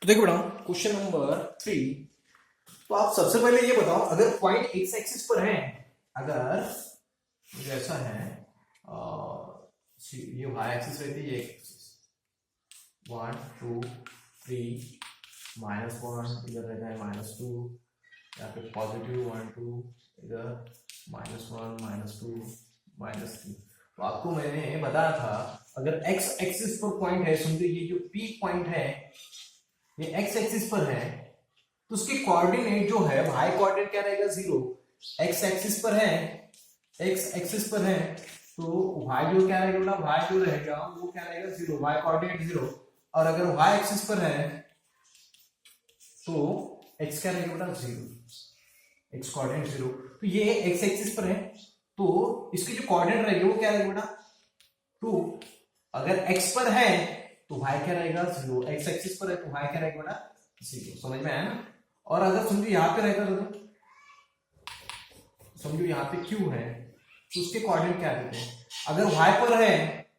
तो देखो बेटा क्वेश्चन नंबर 3। तो आप सबसे पहले ये बताओ, अगर पॉइंट एक्स एक्सिस पर है, अगर मुझे ऐसा है ये वाई एक्सिस रहती है, ये एक्सिस 1 2 3 -1 इधर रहता है -2, या फिर पॉजिटिव 1 2 इधर -1 -2 -3। तो आपको मैंने बताया था अगर एक्स एक्सिस पर पॉइंट है, समझो ये जो पी पॉइंट है ये एक्स एक्सिस पर है, तो उसके कोऑर्डिनेट जो है वाई कोऑर्डिनेट क्या रहेगा 0। एक्स एक्सिस पर है, एक्स एक्सिस पर है तो वाई जो क्या रहेगा, वाई जो रहेगा वो क्या रहेगा 0, वाई कोऑर्डिनेट 0। और अगर वाई एक्सिस पर है तो एक्स क्या रहेगा बेटा 0, एक्स कोऑर्डिनेट 0। तो ये एक्स एक्सिस पर है तो इसकी जो कोऑर्डिनेट रहेगी वो क्या रहेगा बेटा 2। अगर एक्स पर है तो y क्या रहेगा 0, एक्स एक्सिस पर है तो y क्या रहेगा बेटा 0। समझ में आया ना। और अगर समझो यहाँ पे रहेगा तो समझो यहाँ पे q है तो उसके कोऑर्डिनेट क्या रहते हैं, अगर y पर है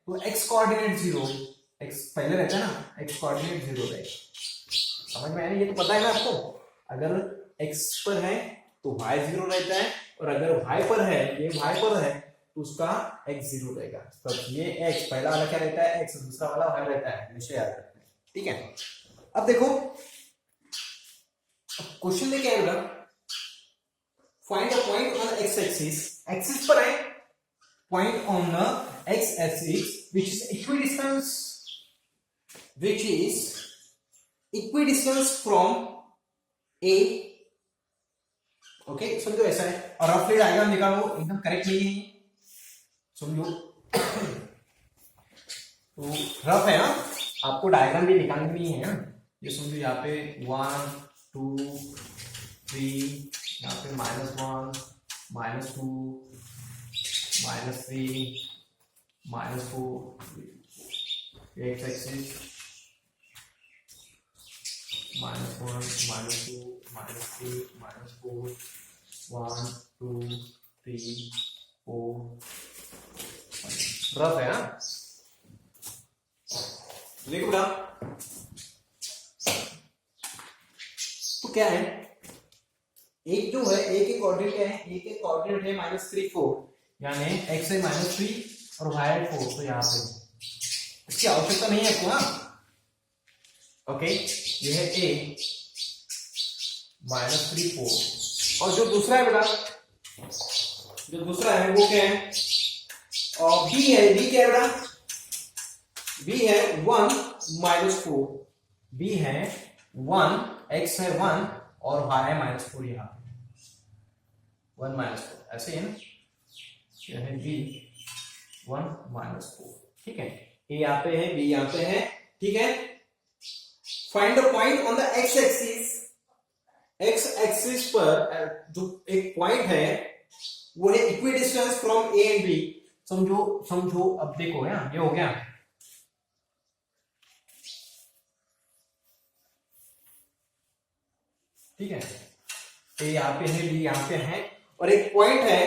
तो x कोऑर्डिनेट 0, x पहले रहता है ना, x कोऑर्डिनेट 0 रहेगा। समझ में आया, ये तो पता है ना आपको। अगर x पर है तो y 0 रहता है, और अगर y पर है, ये y पर है तो उसका x 0 रहेगा। तो ये x पहला वाला क्या रहता है x, दूसरा वाला y रहता है, हमेशा याद रखना है, ठीक है। अब देखो क्वेश्चन में क्या है बेटा, find the point on x axis, axis पर है point on the x axis which is equidistance from a। Okay समझो ऐसा है, और रफली डायग्राम निकालो, एकदम करेक्ट नहीं है समझो। तो रफ है ना, आपको डायग्राम भी निकालनी है ना। ये समझो यहाँ पे 1 2 3, यहाँ पे -1 -2 -3 -4, एक्स एक्सिस -1 -2 -3 -4 1 2 3 4। रफ है ना, देखो बेटा तो क्या है, एक जो है ए के कोऑर्डिनेट क्या है, ए के कोऑर्डिनेट है -3 4, यानी x है -3 और y है 4। तो यहाँ पे इसकी आवश्यकता नहीं है आपको ना। ओके ये है a -3 4, और जो दूसरा है बेटा, जो दूसरा है वो क्या है, और b है, b क्या है बेटा, b है 1 -4, b है 1, x है 1 और y है -4, यहाँ पे 1 -4 ऐसे है ना, यह है b 1 -4, ठीक है। a यहाँ पे है, b यहाँ पे है, ठीक है। Find the point on the x axis, x axis पर जो एक पॉइंट है वो है equidistance from a and b। समझो समझो, अब देखो है ये हो गया, ठीक है। ए यहाँ पे है, बी यहाँ पे है, और एक पॉइंट है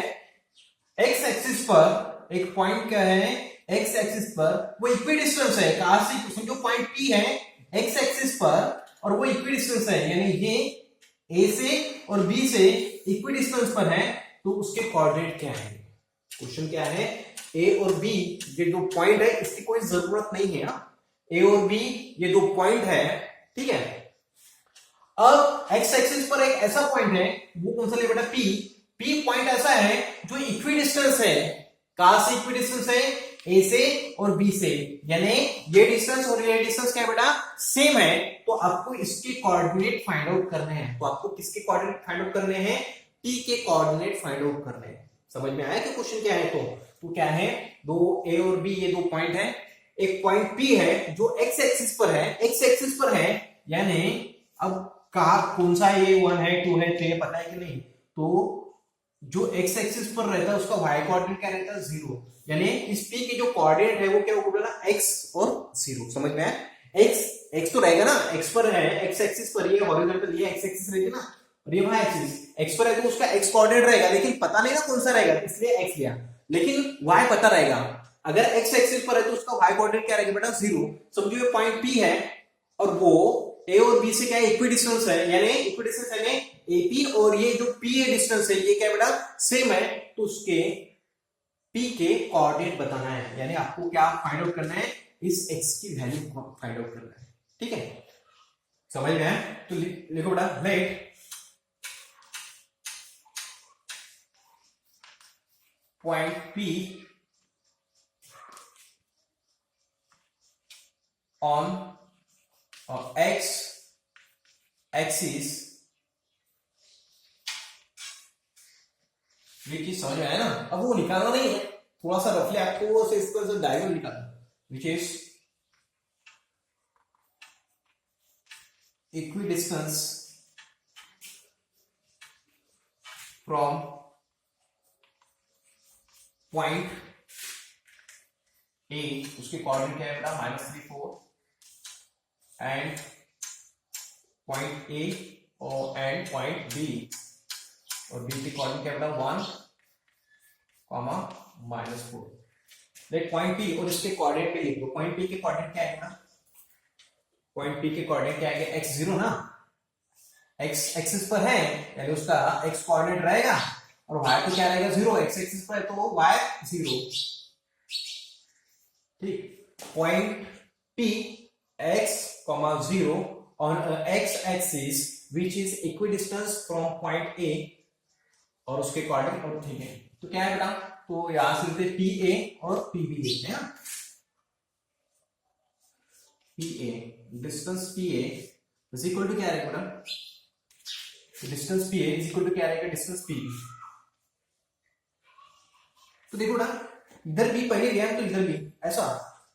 एक्स एक्सिस पर, एक पॉइंट क्या है एक्स एक्सिस पर, वो इक्विडिस्टेंस है, कहां से, समझो पॉइंट पी है एक्स एक्सिस पर और वो इक्विडिस्टेंस है, यानी ये ए से और बी से इक्विडिस्टेंस पर है, तो उसके कोऑर्डिनेट क्या है। क्वेश्चन क्या है, ए और बी ये दो पॉइंट है, इसकी कोई जरूरत नहीं है ना, ए और बी ये दो पॉइंट है, ठीक है। अब एक्स एक्सिस पर एक ऐसा पॉइंट है, वो कौन सा ले बेटा पी, पी पॉइंट ऐसा है जो इक्विडिस्टेंस है, कहां से इक्विडिस्टेंस है, ए से और बी से, यानी ये डिस्टेंस और ये डिस्टेंस क्या है बेटा सेम है। तो आपको इसके कोऑर्डिनेट फाइंड आउट करने हैं, तो आपको किसके कोऑर्डिनेट फाइंड आउट करने हैं, टी के कोऑर्डिनेट फाइंड आउट करने हैं। समझ में आया कि क्वेश्चन क्या है। तो क्या है, दो ए और बी ये दो पॉइंट है, एक पॉइंट पी है जो एक्स एक्सिस पर है, एक्स एक्सिस पर है, यानी अब कहा कौन सा है, ये 1 है 2 है 3 है, पता है कि नहीं। तो जो एक्स एक्सिस पर रहता है उसका वाई कोऑर्डिनेट क्या रहता है 0, यानी इस पी की जो कोऑर्डिनेट है वो क्या होगा ना x और 0। समझ में आया, x तो रहेगा ना, x पर है, x एक्सिस पर, ये हॉरिजॉन्टल ये x एक्सिस रहेगी ना, और ये y एक्सिस, x पर है तो उसका x कोऑर्डिनेट रहेगा, लेकिन पता नहीं ना कौन सा रहेगा, इसलिए x लिया, लेकिन y पता रहेगा। अगर x एक्सिस पर है तो उसका y कोऑर्डिनेट क्या रहेगा बेटा 0। समझो ये पॉइंट P है और वो ए और बी से क्या है, इक्वी डिस्टेंस है, यानी इक्वी डिस्टेंस यानी एपी और ये जो पी ए डिस्टेंस है ये क्या बेटा सेम है, तो उसके पी के कोऑर्डिनेट बताना है, यानी आपको क्या फाइंड आउट करना है, इस एक्स की वैल्यू फाइंड आउट करना है। ठीक है, समझ में है? तो लिखो बेटा, let point P on x axis, ये चीज समझ में आया ना? अब वो निकालना नहीं है, थोड़ा सा रफली आपको वो इसको डायगोनल निकालना, which is equidistance from point A, उसके कोऑर्डिनेट क्या है बेटा -3 4 एंड पॉइंट ए और एंड पॉइंट बी, और बी के कोऑर्डिनेट क्या बेटा 1 -4। लेट पॉइंट पी और इसके कोऑर्डिनेट पे लिख दो। पॉइंट पी के कोऑर्डिनेट क्या आएगा? पॉइंट पी के कोऑर्डिनेट क्या आएगा? x0 ना, x एक्सिस पर है यानी उसका x कोऑर्डिनेट रहेगा, और y तो क्या रहेगा 0, x एक्सिस पर है तो y 0। ठीक, point P x, 0 on x axis which is equidistant from point A, और उसके कोऑर्डिनेट, और ठीक है, तो क्या है बेटा, तो यहां से लिखते पी ए और पी बी लिखते हैं। P A, distance P A is equal to क्या रहेगा बेटा, distance P A is equal to क्या रहेगा, डिस्टेंस पी बी। तो देखो ना, इधर भी पहले लिया तो इधर भी ऐसा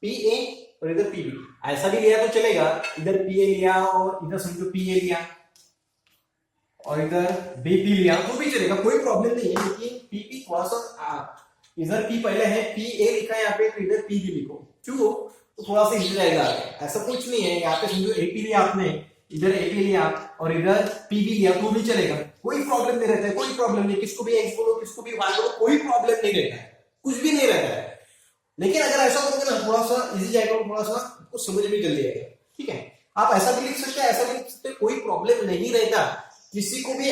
पी ए और इधर पी बी, ऐसा भी लिया तो चलेगा, इधर पी ए लिया और इधर समझो पी ए लिया और इधर बी पी लिया तो भी चलेगा, कोई प्रॉब्लम नहीं है। लेकिन पी पी थोड़ा सा, इधर पी पहले है, पी ए लिखा है यहाँ पे, तो इधर पी बी लिखो, क्यों? तो थोड़ा सा इजी रहेगा। ऐसा कुछ नहीं है, यहाँ पे समझो ए पी लिया आपने, इधर ए पी लिया और इधर पी बी लिया तो भी चलेगा, कोई प्रॉब्लम नहीं रहता है, कोई प्रॉब्लम नहीं, किसको भी एक्स बोलो किसको भी वाई बोलो, कोई प्रॉब्लम नहीं रहता है, कुछ भी नहीं रहता है। लेकिन अगर ऐसा करोगे ना थोड़ा सा इजी जाएगा, थोड़ा सा कुछ समझ में जल्दी आएगा। ठीक है, आप ऐसा भी लिख सकते हैं, ऐसा भी लिख सकते हैं, कोई प्रॉब्लम नहीं रहता। किसी को भी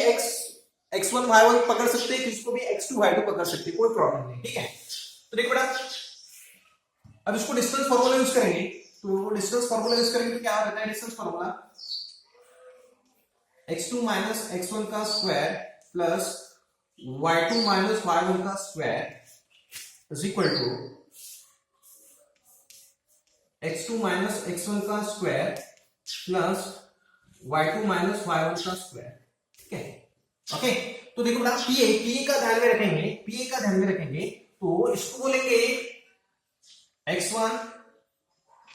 x1 y1 पकड़ सकते हैं, किसी को भी x2 y2 पकड़ सकते हैं, कोई प्रॉब्लम नहीं। ठीक है, तो देखो बेटा, अब इसको डिस्टेंस फार्मूला यूज करेंगे, तो डिस्टेंस फार्मूला यूज करेंगे तो क्या रहता है, distance formula x2 minus x1 का square plus y2 minus y1 का square is equal to x2 minus x1 का square plus y2 minus y1 का स्क्वायर। ठीक है, ओके। तो देखो बेटा, पी का ध्यान में रखेंगे, पी का ध्यान में रखेंगे, तो इसको बोलेंगे x1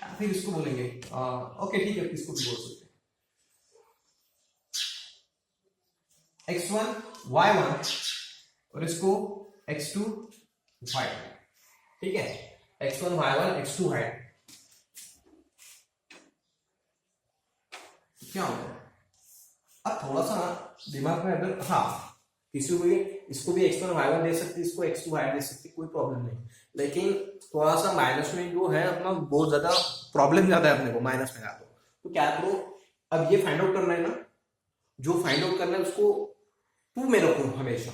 या फिर इसको बोलेंगे ओके ठीक है, इसको भी बोल सकते हैं x1 y1 और इसको x2 y2। ठीक है, x1 y1 x2 y2 क्या होगा? अब थोड़ा सा दिमाग में अगर किसी को भी इसको भी x1 y1 दे सकते, इसको x2 y दे सकते, कोई प्रॉब्लम नहीं। लेकिन थोड़ा सा माइनस में जो है अपना बहुत ज्यादा प्रॉब्लम ज्यादा है अपने को, माइनस में आता तो क्या करो, अब ये फाइंड आउट करना है ना, जो फाइंड आउट करना है उसको टू में रखो हमेशा।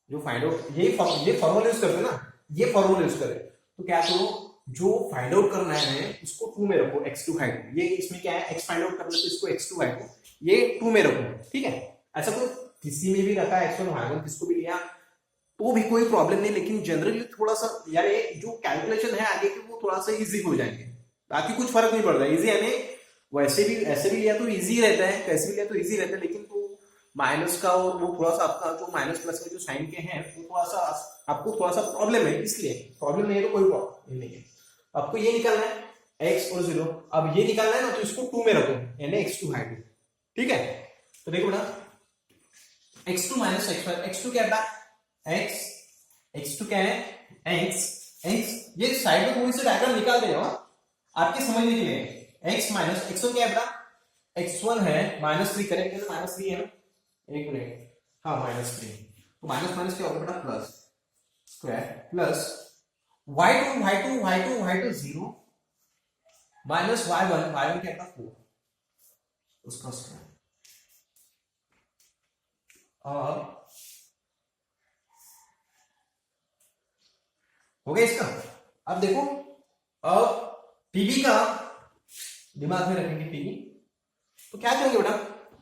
जो फाइंड आउट ये फॉर्मूला यूज करते ना, ये फॉर्मूला यूज करें, तो क्या करो, जो फाइंड आउट करना है उसको टू में रखो, x2 y2। ये इसमें क्या है, x फाइंड आउट करना है तो इसको x2 y2 ये टू में रखो। ठीक है, ऐसा तो किसी में भी रखा x1 y1 किसको भी लिया तो भी कोई प्रॉब्लम नहीं, लेकिन जनरली थोड़ा सा यानी जो कैलकुलेशन है आगे के वो थोड़ा सा इजी हो जाएंगे, बाकी कुछ फर्क नहीं पड़ता। इजी यानी वैसे भी ऐसे भी लिया तो इजी रहता है, कैसे भी लिया तो इजी रहता है, लेकिन तो माइनस का और वो थोड़ा सा आपका जो माइनस प्लस में जो साइन के हैं वो थोड़ा सा आपको थोड़ा सा प्रॉब्लम है, इसलिए प्रॉब्लम नहीं है तो कोई प्रॉब्लम नहीं है। आपको ये निकालना है x और 0, अब ये निकालना है ना तो इसको 2 में रखो यानी x2 y2। ठीक है, तो देखो ना, x2 माइनस x1, x2 क्या है x2 क्या है x, ये साइड में थोड़ी सी डायग्राम निकाल देगा आपके समझने के लिए। x माइनस x1 क्या है बेटा, x1 है -3, करेक्ट है ना, -3 है ना, एक मिनट, हाँ -3, तो माइनस माइनस क्या होगा बेटा plus square plus y2 0 minus y1 क्या था 4। उसका स्क्वायर। और हो गया इसका। अब देखो, अब पीवी का दिमाग में रखेंगे पीवी, तो क्या करेंगे बेटा,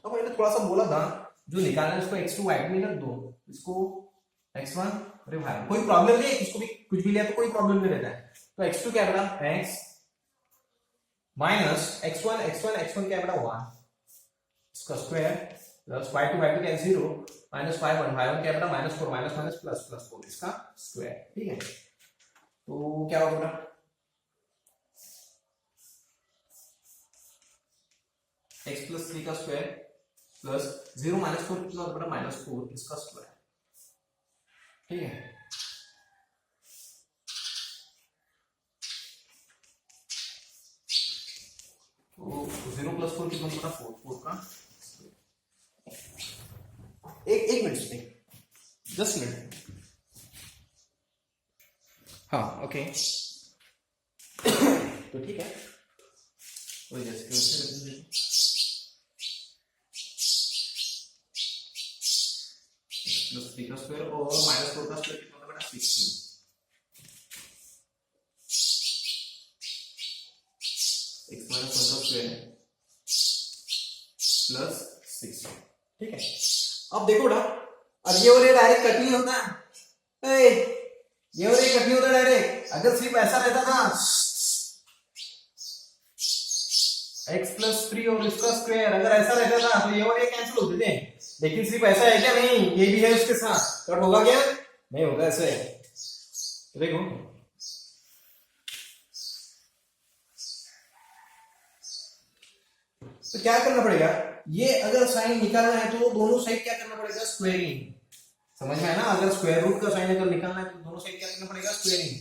अब मैंने थोड़ा सा बोला था जो निकालना है उसको x2 y2 में रख दो, इसको x1, अरे भाई कोई प्रॉब्लम नहीं है, किसको भी कुछ भी लिया तो कोई प्रॉब्लम नहीं रहता है। तो x2 क्या बेटा x माइनस x1 क्या बेटा 1, इसका स्क्वायर प्लस y2 क्या 0 माइनस y1 क्या बेटा -4 माइनस प्लस 4 इसका स्क्वायर। ठीक है, तो क्या होगा बेटा x प्लस 3 का स्क्वायर प्लस 0 -4 कितना होगा बेटा -4 इसका स्क्वायर। ठीक है, तो 0 प्लस 4 कितना होगा 4 का। एक मिनट जस्ट मिनट, हाँ ओके तो ठीक है, तो जैसे कि उससे रख दीजिए प्लस 3 का स्क्वायर और -4 का स्क्वायर कितना होगा बेटा 16, x माइनस 1 का स्क्वायर प्लस 16। ठीक है, अब देखो बेटा, अब ये और ये डायरेक्ट कट नहीं होता, ये और ये कट नहीं होता डायरेक्ट। अगर सिर्फ ऐसा रहता था x प्लस 3 और इसका स्क्वायर, अगर ऐसा रहता था तो ये और ये कैंसिल होते थे, लेकिन सिर्फ ऐसा है क्या, नहीं ये भी है उसके साथ, कट होगा क्या, नहीं होगा ऐसे। तो देखो तो क्या करना पड़ेगा, ये अगर साइन निकालना है तो दोनों साइड क्या करना पड़ेगा स्क्वायरिंग, समझ में है ना। अगर स्क्वायर रूट का साइन अगर निकालना है तो दोनों साइड क्या करना पड़ेगा स्क्वायरिंग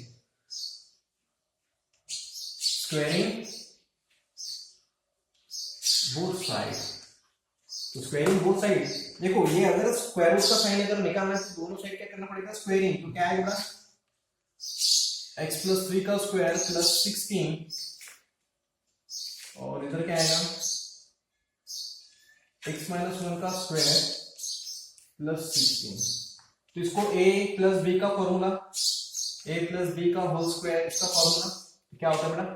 बोथ साइड, तो स्क्वायरिंग बोथ साइड। देखो ये अगर स्क्वायर रूट का साइन अगर निकालना है तो दोनों साइड क्या करना पड़ेगा स्क्वायरिंग, तो क्या आएगा x प्लस 3 का स्क्वायर प्लस 16 और इधर क्या आएगा x माइनस 1 का स्क्वायर प्लस 16। तो इसको a प्लस b का फॉर्मूला, a प्लस b का होल स्क्वायर इसका फॉर्मूला क्या होता है बेटा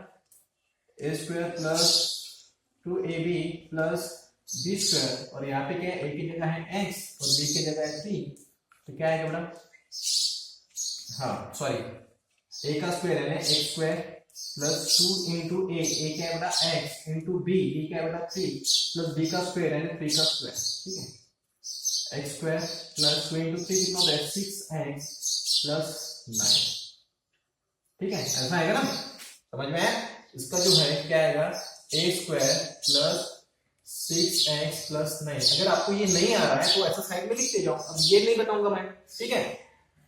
a square plus 2ab plus b square, और यहाँ पे क्या है a की जगह है x और b की जगह है 3, तो क्या आएगा बेटा, हाँ सॉरी a का स्क्वायर है ना x square plus 2 into a क्या है बेटा x इंटू b क्या है बेटा 3 प्लस b का स्क्वायर है ना 3 का स्क्वायर। ठीक है, x स्क्वायर प्लस 2 इंटू 3 कितना होता है 6x प्लस 9। ठीक है, ऐसा आएगा ना, समझ में आया। इसका जो है क्या आएगा a square plus 6x plus 9। अगर आपको ये नहीं आ रहा है तो ऐसा साइड में लिखते जाओ, अब ये नहीं बताऊंगा मैं। ठीक है,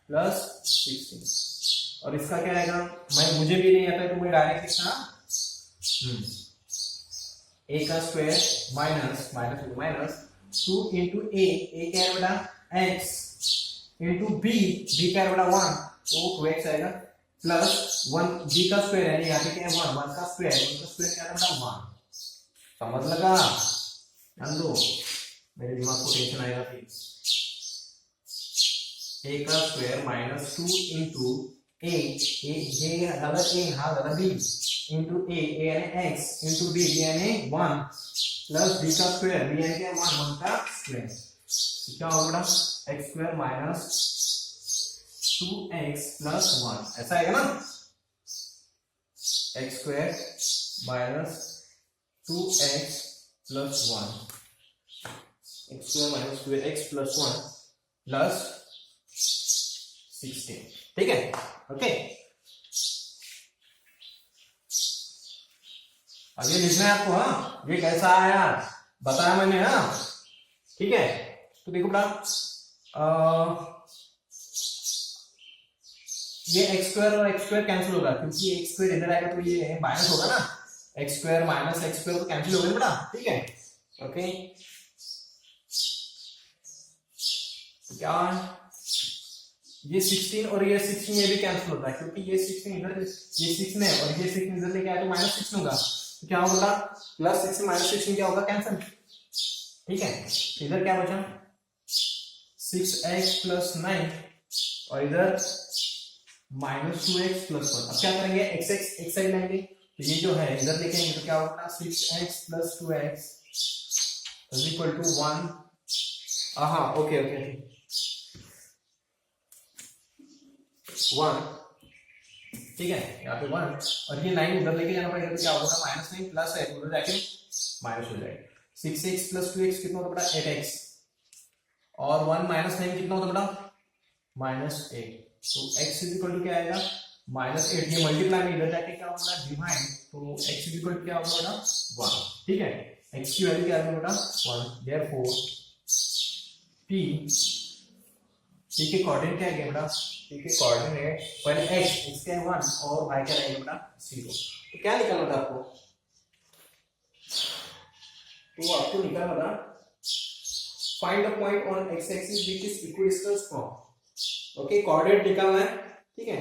प्लस 16 और इसका क्या आएगा, मुझे भी नहीं आता है तो मैं डायरेक्ट लिखना a का स्क्वायर माइनस 2 इंटू a क्या है बेटा x इंटू b क्या है बेटा 1, तो 2x आएगा प्लस 1 b का स्क्वायर है यहाँ पे क्या है 1 का स्क्वायर क्या है बेटा 1। समझ लगा, ध्यान दो, मेरे दिमाग को टेंशन आएगा फिर। a का स्क्वायर माइनस 2 इंटू a दादा a हाँ दादा b इंटू a यानी x इंटू b यानी 1 प्लस b का स्क्वायर b यानी क्या 1 का स्क्वायर, क्या होगा x square minus 2x plus 1, ऐसा आएगा ना, x square minus 2x plus 1, x square minus 2x plus 1 plus 16। ठीक है, ओके। अब ये लिखना है आपको, हाँ ये कैसा आया बताया मैंने, हाँ ठीक है। तो देखो बेटा ये x स्क्वायर और x स्क्वायर कैंसिल होगा, क्योंकि x स्क्वायर इधर आएगा तो ये माइनस होगा ना, x square minus x square तो कैंसिल हो गया बेटा। ठीक है, ओके। क्या ये 16 और ये 16 ये भी कैंसिल होता है, क्योंकि ये 16 इधर ये 6 में और ये 6 इधर लेके आए तो -6 होगा, तो क्या होगा प्लस 6 से माइनस 16 क्या होगा कैंसिल, ठीक है। इधर क्या बचा 6x प्लस 9 और इधर माइनस 2x प्लस 1। अब क्या करेंगे x एक साइड लेंगे तो ये जो है इधर लिखेंगे तो क्या होगा 6x plus 2x is equal to 1। हाँ ओके ओके 1, ठीक है यहाँ पे 1 और ये 9 उधर लेके जाना पड़ेगा तो क्या होगा माइनस 9 प्लस है उधर जाके माइनस हो जाएगा। 6x प्लस 2x कितना होता बेटा 8x और 1 माइनस 9 कितना होता बेटा माइनस 8। तो x इज इक्वल टू क्या आएगा माइनस 8। ये मल्टीप्लाई में इधर जाके क्या होगा डिवाइड तो x इज इक्वल टू क्या होगा बेटा 1, ठीक है। x की वैल्यू क्या आएगी बेटा 1। देयरफॉर p के कोऑर्डिनेट क्या है बेटा p के कोऑर्डिनेट पहले x क्या है 1 और y क्या रहेगा बेटा 0। तो क्या निकालना था आपको, तो आपको निकालना था find a point on x axis which is equidistance from, okay coordinate निकालना है, ठीक है।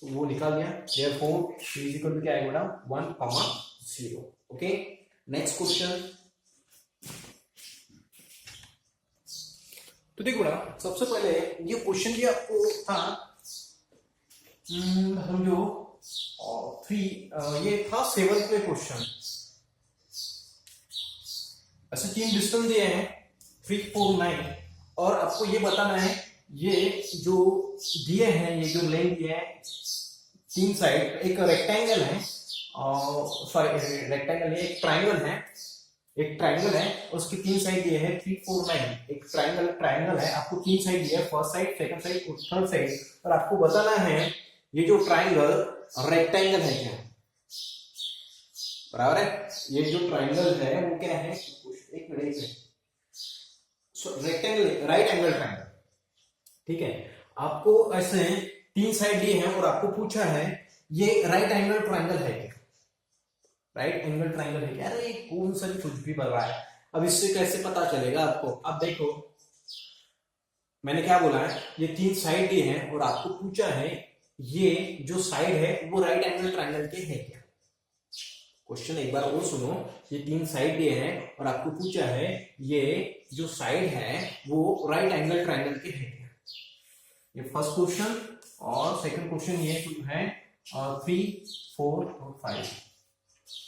तो वो निकाल दिया। Therefore p is equal to क्या आएगा बेटा 1, 0, ओके। नेक्स्ट क्वेश्चन, तो देखो ना सबसे पहले ये क्वेश्चन भी आपको था समझो 3 ये था 7th में क्वेश्चन। ऐसे 3 डिस्टेंस दिए हैं 3, 4, 9 और आपको ये बताना है ये जो दिए हैं ये जो लेंथ दिए हैं 3 साइड, एक रेक्टेंगल है सॉरी रेक्टेंगल है, एक ट्राइंगल है उसकी 3 साइड दिए हैं 3, 4, 9। एक ट्राइंगल है आपको 3 साइड दिए है, फर्स्ट साइड, सेकंड साइड और थर्ड साइड, और आपको बताना है ये जो ट्राइंगल रेक्टेंगल है क्या, बराबर है। ये जो ट्राइंगल है वो क्या है एक minute rectangle right angle triangle, ठीक है। आपको ऐसे 3 साइड दिए हैं और आपको पूछा है ये राइट एंगल ट्राइंगल है क्या, राइट एंगल ट्राइंगल है क्या। अरे कौन सा कुछ भी बन रहा है, अब इससे कैसे पता चलेगा आपको। अब देखो मैंने क्या बोला है ये 3 साइड दिए हैं और आपको पूछा है ये जो साइड है वो राइट एंगल ट्राइंगल के है क्या। क्वेश्चन एक बार और सुनो, ये 3 साइड दिए हैं और आपको पूछा है ये जो साइड है वो राइट एंगल ट्राइंगल के है क्या। ये फर्स्ट क्वेश्चन और सेकंड क्वेश्चन ये है 3, 4 और 5।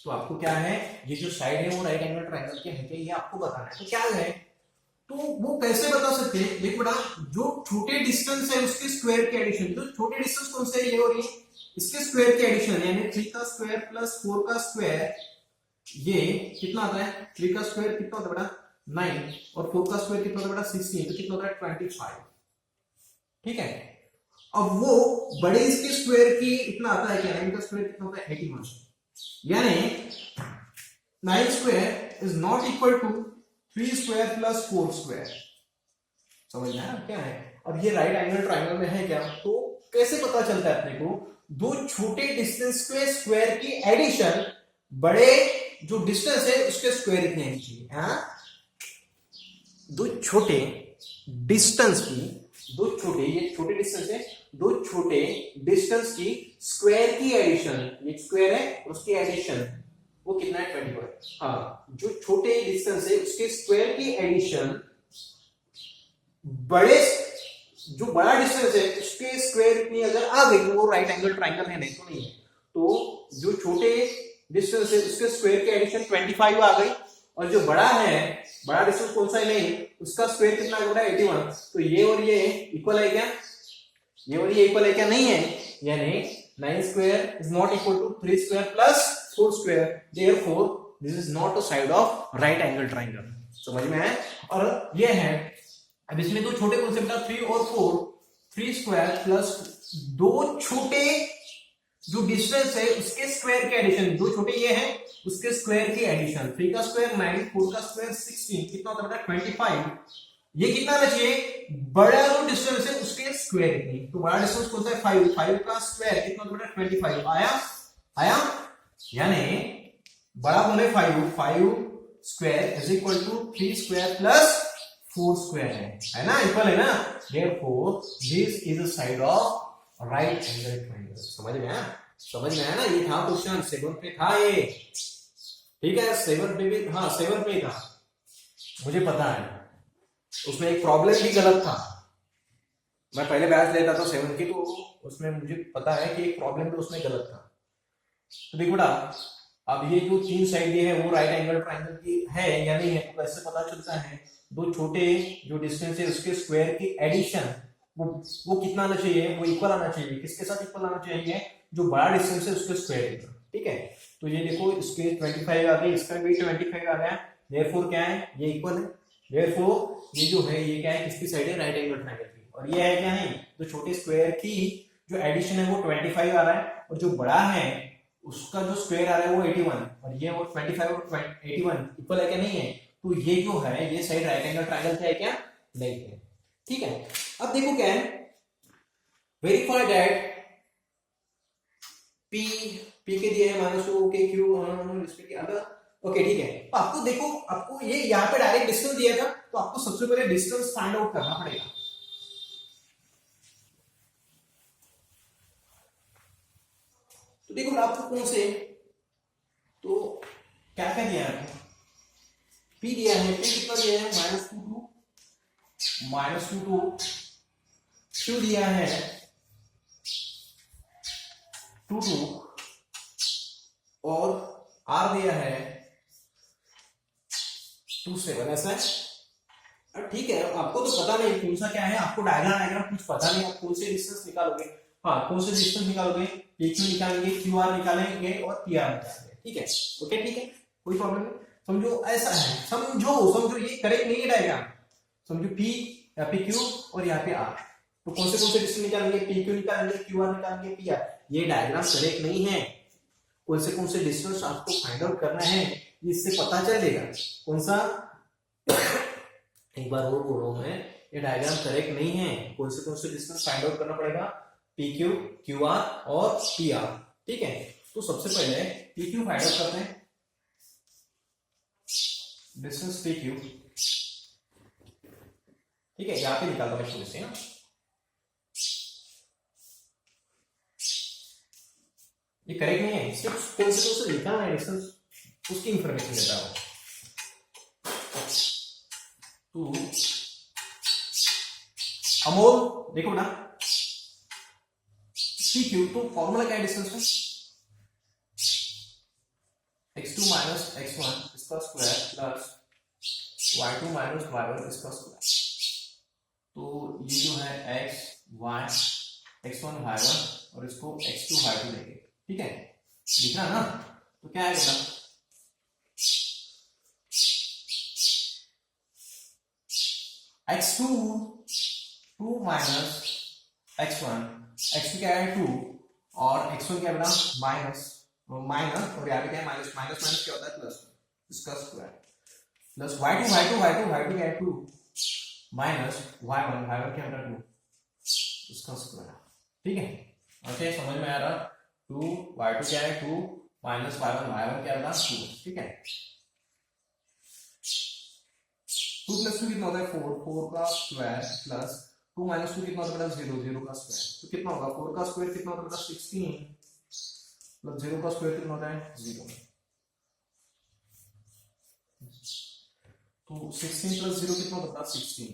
तो आपको क्या है ये जो साइड है वो राइट एंगल ट्राइंगल के है क्या ये आपको बताना है। तो क्या है तो वो कैसे बता सकते हैं, देखो बेटा जो छोटे डिस्टेंस है उसके स्क्वायर के एडिशन, तो छोटे डिस्टेंस कौन से है ये और ये इसके स्क्वायर के एडिशन यानी 3 का स्क्वायर प्लस 4 का स्क्वायर ये कितना आता है 3 का स्क्वायर कितना होता है बेटा 9 और 4 का स्क्वायर कितना होता है बेटा 16 तो कितना होता है 25, ठीक है। अब वो बड़े इसके स्क्वायर की इतना आता है क्या 9 का स्क्वायर कितना होता है 81, यानी 9 square is not equal to 3 square plus 4 square. समझ में आया क्या है। अब ये राइट एंगल ट्राइंगल में है क्या, तो कैसे पता चलता है अपने को दो छोटे डिस्टेंस के स्क्वायर की एडिशन बड़े जो डिस्टेंस है उसके स्क्वायर इतने होनी चाहिए। दो छोटे डिस्टेंस की ये छोटे डिस्टेंस है दो छोटे डिस्टेंस की स्क्वायर की एडिशन, ये स्क्वायर है उसकी एडिशन वो कितना है 21। हाँ जो छोटे डिस्टेंस है उसके स्क्वायर की एडिशन बड़े जो बड़ा डिस्टेंस है उसके स्क्वायर इतनी अगर आ गई तो वो राइट एंगल ट्राइंगल है, नहीं तो नहीं है। तो जो छोटे डिस्टेंस है उसके स्क्वायर की एडिशन 25 आ गई और जो बड़ा है बड़ा डिस्टेंस कौन सा है नहीं उसका स्क्वायर कितना आ गया 81। तो ये और ये इक्वल है क्या, ये और ये इक्वल है क्या, नहीं है, यानी 9 square is not equal to 3 square plus 4 square, therefore this is not a side of right angle triangle. समझ में आया। और ये है अब इसमें दो छोटे कौन से बेटा 3 और 4, 3 स्क्वायर प्लस दो छोटे जो डिस्टेंस है उसके स्क्वायर के एडिशन, दो छोटे ये हैं उसके स्क्वायर की एडिशन 3 का स्क्वायर 9, 4 का स्क्वायर 16 कितना होता है बेटा 25। ये कितना आना चाहिए बड़ा जो डिस्टेंस है उसके स्क्वायर इतनी, तो बड़ा डिस्टेंस कौन सा है 5 का स्क्वायर कितना होता है 25 आया यानी बड़ा बोले 5 square is equal to 3 square plus 4 square है ना, इक्वल है ना। Therefore this is a side of right angle triangle. समझ में आया। समझ में आया ना, ये था क्वेश्चन 7 पे था ये, ठीक है 7 पे भी, हाँ 7 पे था, मुझे पता है। उसमें एक प्रॉब्लम भी गलत था, मैं पहले बैच लेता था 7 की, तो उसमें मुझे पता है कि एक प्रॉब्लम तो उसमें गलत था। तो देखो बेटा, अब ये जो 3 साइड ये है वो राइट एंगल ट्राइंगल की है या नहीं है, तो कैसे पता चलता है, दो छोटे जो डिस्टेंस है उसके स्क्वायर की एडिशन वो कितना आना चाहिए, वो इक्वल आना चाहिए, किसके साथ इक्वल आना चाहिए, जो बड़ा डिस्टेंस है उसके स्क्वायर के, ठीक है। तो ये देखो इसके 25 आ गई, इसका भी 25 आ गया, देयरफॉर क्या है, ये इक्वल है, देयरफॉर ये जो है ये क्या है, किसकी साइड है, राइट एंगल ट्रायंगल की, और ये है क्या है, तो छोटे स्क्वायर की जो एडिशन है वो 25 आ रहा है, और जो बड़ा है उसका जो स्क्वायर आ रहा है वो 81, और ये वो 25 और 81 इक्वल है क्या, नहीं है, तो ये जो है ये साइड राइट एंगल ट्रायंगल है क्या, नहीं है, ठीक है। अब देखो क्या है, वेरीफाई दैट P P के दिए है -2 ओके Q अगर ओके ठीक है। तो आपको देखो, आपको ये यहाँ पे डायरेक्ट डिस्टेंस दिया था, तो आपको सबसे पहले डिस्टेंस फाइंड आउट करना पड़ेगा। तो देखो आपको कौन से, तो क्या क्या दिया है, P दिया है, P कितना दिया है -2 टू Q दिया है 2 2 और R दिया है 2 7, ऐसा है, ठीक है। आपको तो पता नहीं कौन सा क्या है, आपको डायग्राम कुछ पता नहीं, आप कौन से डिस्टेंस निकालोगे, हाँ कौन से डिस्टेंस निकालोगे, PQ निकालेंगे, QR निकालेंगे और PR निकालेंगे, ठीक है, ओके ठीक है, कोई प्रॉब्लम नहीं। समझो ऐसा है, समझो ये करेक्ट नहीं है डायग्राम, समझो P या PQ और यहाँ पे R, तो कौन से डिस्टेंस निकालेंगे, PQ निकालेंगे, QR निकालेंगे, PR, ये डायग्राम करेक्ट नहीं है। कौन से डिस्टेंस आपको फाइंड आउट करना है, इससे पता चलेगा कौन सा एक बार और बोल रहा हूं मैं, ये डायग्राम करेक्ट नहीं है, कौन से डिस्टेंस फाइंड आउट करना पड़ेगा, PQ, QR और PR, ठीक है। तो सबसे पहले PQ फाइंड आउट करते हैं, डिस्टेंस PQ, ठीक है, यहाँ पे निकालता हूं थोड़ी सी ना, ये करेक्ट नहीं है, सिर्फ कौन से लिखा है डिस्टेंस उसकी इंफॉर्मेशन देता हूं। तो अमोल देखो ना, PQ तो फॉर्मूला क्या है डिस्टेंस में, x2 माइनस x1 इसका square plus y2 minus y1 इसका स्क्वायर, तो ये जो है x y x1 y1 और इसको x2 y2 लेंगे, ठीक है, लिखना ना, तो क्या आएगा, x2 2 माइनस x1, x2 क्या है 2 और x1 क्या बना माइनस और यहाँ पे क्या है माइनस क्या होता है प्लस, इसका स्क्वायर प्लस y2 क्या है 2 माइनस y1 क्या बना 2, इसका स्क्वायर, ठीक है, ओके समझ में आ रहा, 2 y2 क्या है 2 माइनस y1 क्या बना 2, ठीक है। 2 प्लस 2 कितना होता है 4 का स्क्वायर प्लस 2 माइनस 2 कितना होता है 0 का स्क्वायर, तो कितना होगा 4 का स्क्वायर कितना होता है 16 प्लस 0 का स्क्वायर कितना होता है 0, तो 16 प्लस 0 कितना होता है 16,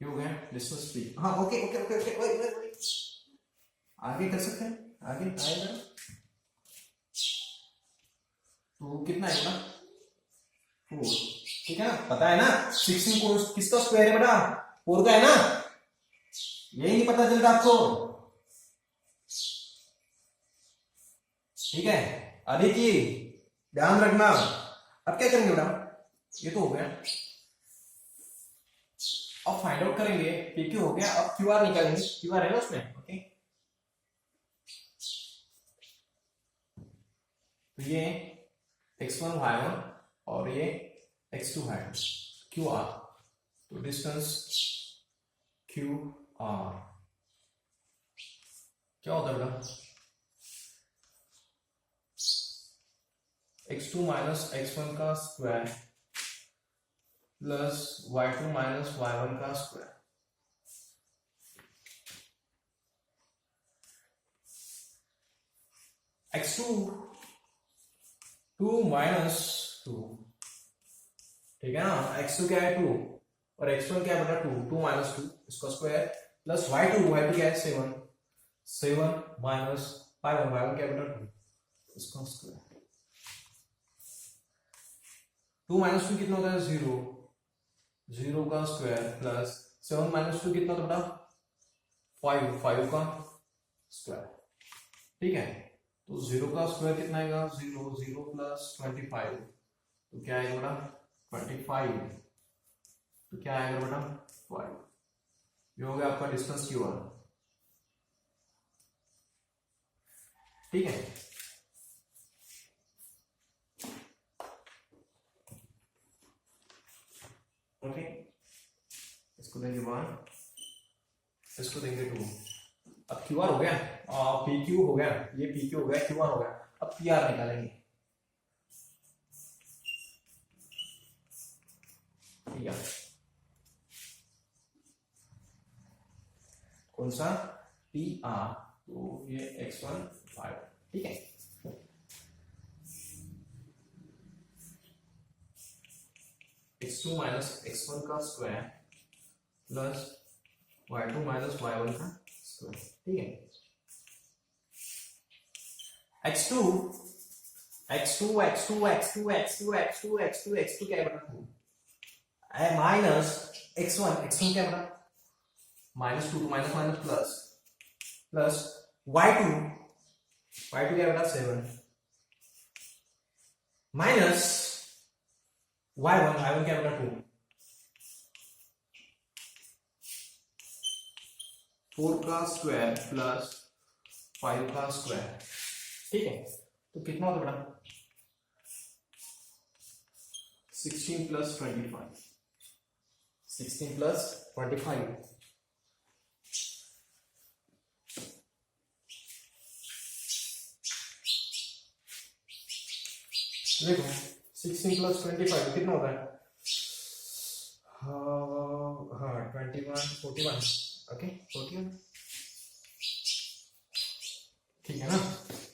ये हो गया डिस्टेंस P, हाँ ओके आगे कर सकते हैं, आगे आएगा, तो कितना है ना 4, ठीक है ना, पता है ना 16 को किसका स्क्वायर है बेटा 4 का है ना, यही नहीं पता चलता आपको, ठीक है, अदिति ध्यान रखना। अब क्या करेंगे बेटा, ये तो हो गया, अब फाइंड आउट करेंगे PQ हो गया, अब QR निकालेंगे, QR है ना उसमें, ओके, तो ये x1 y1 और ये x2 y2 QR, तो डिस्टेंस QR क्या होता है बेटा, x2 माइनस x1 का square plus y2 minus y1 का स्क्वायर। x2 2 माइनस 2, ठीक है ना, x2 क्या है 2 और x1 क्या है बटा 2, 2 माइनस 2 इसका स्क्वायर प्लस y2 क्या है 7, 7 माइनस y1 क्या है बटा 2 इसका स्क्वायर। 2 माइनस 2 कितना होता है 0, 0 का स्क्वायर प्लस 7 माइनस 2 कितना होता है 5, 5 का स्क्वायर, ठीक है। तो 0 का स्क्वायर कितना आएगा 0, 0 प्लस 25 तो क्या आएगा बेटा 25, तो क्या आएगा बेटा 5, ये हो गया आपका डिस्टेंस Q1, ठीक है। ओके, इसको देंगे 1, इसको देंगे 2। अब QR हो गया, PQ हो गया, ये PQ हो गया, QR हो गया। अब PR निकालेंगे, PR कौन सा PR, तो ये x1 5, ठीक है। x2 माइनस x1 का square plus y2 minus y1 का स्क्वायर, ठीक है। x2 x2 x2 x2 x2 x2 x2 x2 क्या है बटा 2 माइनस x1, x1 क्या है बटा minus 2, minus minus plus plus y2 क्या है बटा 7 माइनस y1 क्या है बटा 2, 4 का स्क्वायर प्लस 5 का स्क्वायर, ठीक है। तो कितना होता बेटा 16 प्लस 25, 16 प्लस 25, देखो 16 प्लस 25 कितना होता है, हाँ 21 41, ओके 41, ठीक है ना,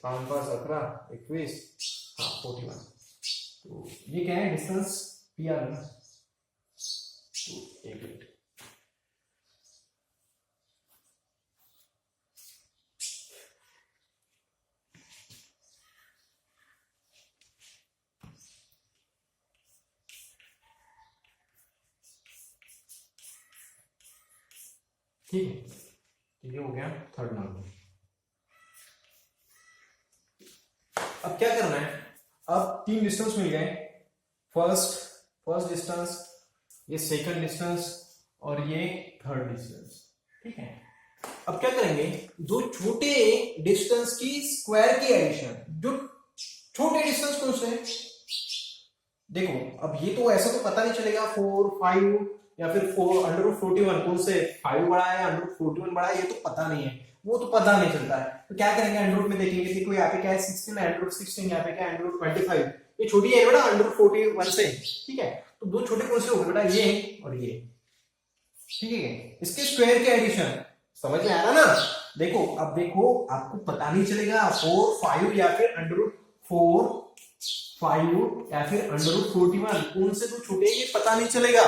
5 5 17 21, हाँ 41। तो ये क्या है डिस्टेंस PR है ना, तो एक मिनट, ठीक है। तो ये हो गया थर्ड नंबर। अब क्या करना है, अब 3 डिस्टेंस मिल गए, फर्स्ट डिस्टेंस, ये सेकंड डिस्टेंस और ये थर्ड डिस्टेंस, ठीक है। अब क्या करेंगे, जो छोटे डिस्टेंस की स्क्वायर की एडिशन, जो छोटे डिस्टेंस कौन से देखो, अब ये तो ऐसा तो पता नहीं चलेगा 4 5 या फिर 4 अंडर 41 कौन से 5 बड़ा है अंडर 41 बड़ा है, ये तो पता नहीं है, वो तो पता नहीं चलता है। तो क्या करेंगे अंडर में देखेंगे, देखो यहाँ पे क्या है 16 है, अंडर 16, यहाँ पे क्या है अंडर 25, ये छोटी है बेटा अंडर 41 से, ठीक है। तो दो छोटे कौन से हो गए बेटा, ये और ये, ठीक है। इसके स्क्वायर के एडिशन समझ में आ रहा ना, देखो अब देखो आपको पता नहीं चलेगा 4 5 या फिर अंडर 4 5 या फिर अंडर 41 कौन से दो छोटे ये पता नहीं चलेगा,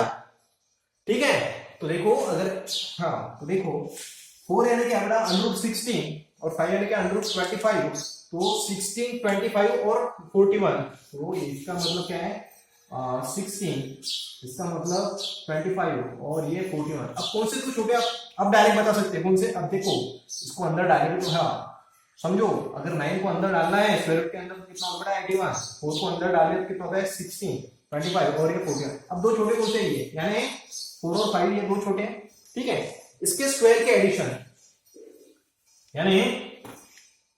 ठीक है। तो देखो अगर हाँ, तो देखो 4 यानी क्या बेटा अंडर 16 और 5 यानी क्या अंडर 25, तो 16 25 और 41, तो इसका मतलब क्या है 16, इसका मतलब 25 और ये 41। अब कौन से दो छोटे अब डायरेक्ट बता सकते हैं कौन से, अब देखो इसको अंदर डालेंगे तो हाँ समझो, अगर 9 को अंदर डालना है स्क्वायर के अंदर तो कितना होगा 81, 4 को अंदर डाले तो कितना होगा 16 25 और ये 41। अब दो छोटे कौन से ये यानी 4 और 5 ये दो छोटे हैं, ठीक है। इसके स्क्वायर के एडिशन यानी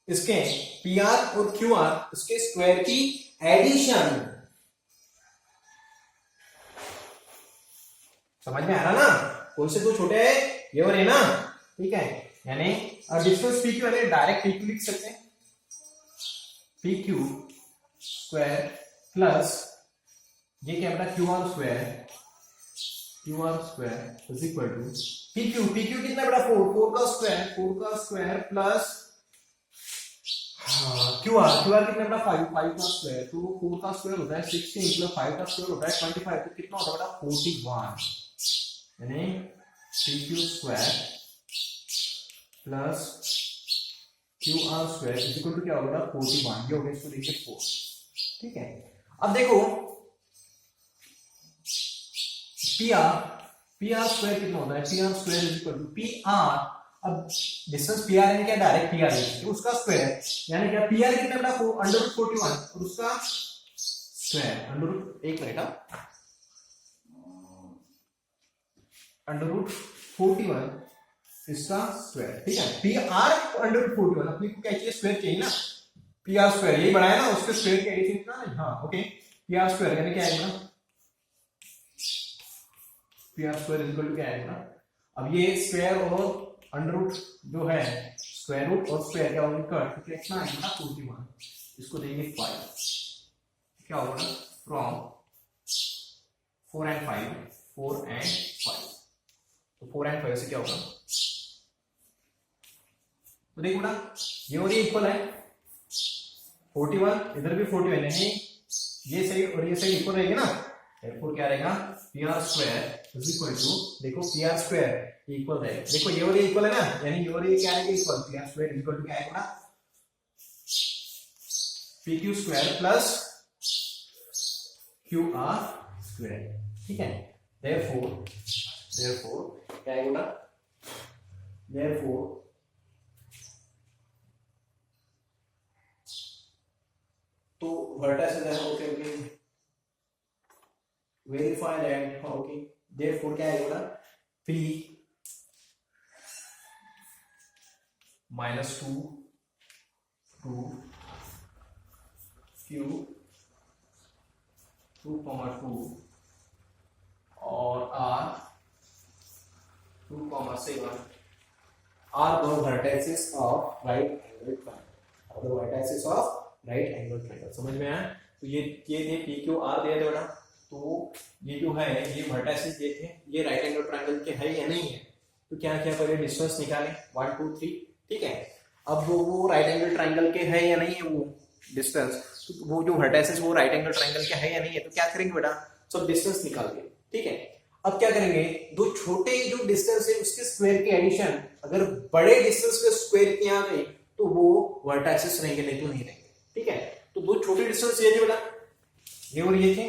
इसके PR और QR इसके स्क्वायर की एडिशन, समझ में आ रहा ना, कौन से दो छोटे हैं ये और ये ना, ठीक है। यानी डिस्टेंस PQ यानी डायरेक्ट PQ लिख सकते हैं, PQ स्क्वायर प्लस ये क्या बेटा QR square Q R square is equal to P Q कितना बड़ा 4 का स्क्वायर प्लस क्यू आर कितना बड़ा 5 का स्क्वायर, तो 4 का स्क्वायर होता है 16 प्लस 5 का स्क्वायर होता है 25, तो कितना होता है बड़ा 41, यानी P Q square plus Q R square is equal to क्या होगा 41, ये हो गया इसको देखिए 4, ठीक है। अब देखो पी आर स्क्वायर कितना होता है, P R square is equal to P R, अब डिस्टेंस पी आर यानी क्या डायरेक्ट पी आर है तो उसका स्क्वायर यानी क्या पी आर कितना बड़ा अंडर रूट 41 और उसका स्क्वायर अंडर रूट, एक मिनट अंडर रूट 41 इसका स्क्वायर, ठीक है। पी आर अंडर रूट 41 अपने को क्या चाहिए स्क्वायर चाहिए ना, पी आर स्क्वायर यही बड़ा है ना, उसके स्क्वायर के एडिशन इतना नहीं, हाँ ओके पी आर स्क्वायर यानी क्या आएगा P R square is equal to क्या आएगा, अब ये स्क्वायर और अंडर रूट जो है स्क्वायर रूट और स्क्वायर क्या होगा कट, तो कितना आएगा 41, इसको देंगे 5, क्या होगा फ्रॉम 4 and 5, तो 4 and 5 से क्या होगा, तो देखो ना ये और ये इक्वल है 41, इधर भी 41 है, ये साइड और ये साइड इक्वल रहेगी ना, therefore क्या रहेगा P R square is equal to, देखो पी आर स्क्वायर इक्वल है, देखो ये और ये इक्वल है ना, यानी ये और ये क्या आएगा equal, P R square is equal to क्या आएगा P Q square plus Q R square, ठीक है। therefore क्या आएगा, therefore तो वर्टिसेस है okay okay verify that okay, therefore क्या आएगा p minus 2 q 2,2 और r 2,7 are the vertices of right angle triangle, समझ में आया, तो ये दे p q r दे बेटा, तो ये जो है ये वर्टिसेस देखे ये राइट एंगल ट्रायंगल के है या नहीं है, तो क्या क्या करें डिस्टेंस निकालें 1 2 3, ठीक है। अब वो राइट एंगल ट्रायंगल के है या नहीं है वो डिस्टेंस, तो वो जो वर्टिसेस वो राइट एंगल ट्रायंगल के है या नहीं है, तो क्या करेंगे बेटा सब डिस्टेंस निकाल के, ठीक है। अब क्या करेंगे दो छोटे जो डिस्टेंस है उसके स्क्वायर की एडिशन, अगर बड़े डिस्टेंस के स्क्वायर की आ गई तो वो वर्टिसेस रहेंगे, नहीं तो नहीं रहेंगे, ठीक है। तो दो छोटे डिस्टेंस ये थे बेटा, ये और ये थे,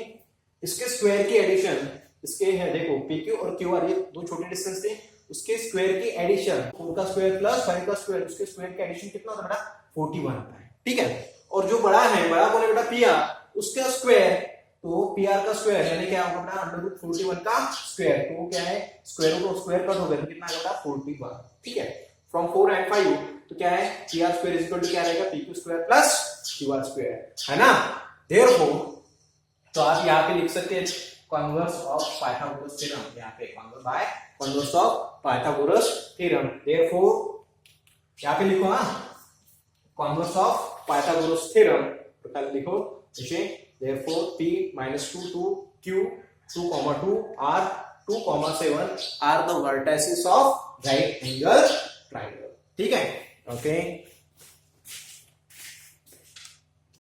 इसके स्क्वायर की एडिशन इसके है देखो पी क्यू और क्यू आर, ये दो छोटे डिस्टेंस थे, उसके स्क्वायर की एडिशन 4 का स्क्वायर प्लस 5 का स्क्वायर, उसके स्क्वायर का एडिशन कितना होता है बेटा 41 होता है, ठीक है। और जो बड़ा है बड़ा कौन है बेटा पी आर, उसका स्क्वायर, तो पी आर का स्क्वायर यानी क्या होगा बेटा अंडर रूट 41 का स्क्वायर, तो वो क्या है स्क्वायर रूट और स्क्वायर कट हो गया, तो कितना आएगा बेटा 41, ठीक है। फ्रॉम 4 and 5 तो क्या है P R square is equal to क्या रहेगा P Q square plus Q R square, है ना। देयरफॉर तो आप यहाँ पे लिख सकते हैं कॉन्वर्स ऑफ पाइथागोरस थ्योरम, यहाँ पे converse of Pythagoras theorem, therefore यहाँ पे लिखो हाँ कॉन्वर्स ऑफ पाइथागोरस थ्योरम, तो कल लिखो इसे therefore p minus 2 to q 2,2 r 2,7 are the vertices of right angle triangle, ठीक है ओके।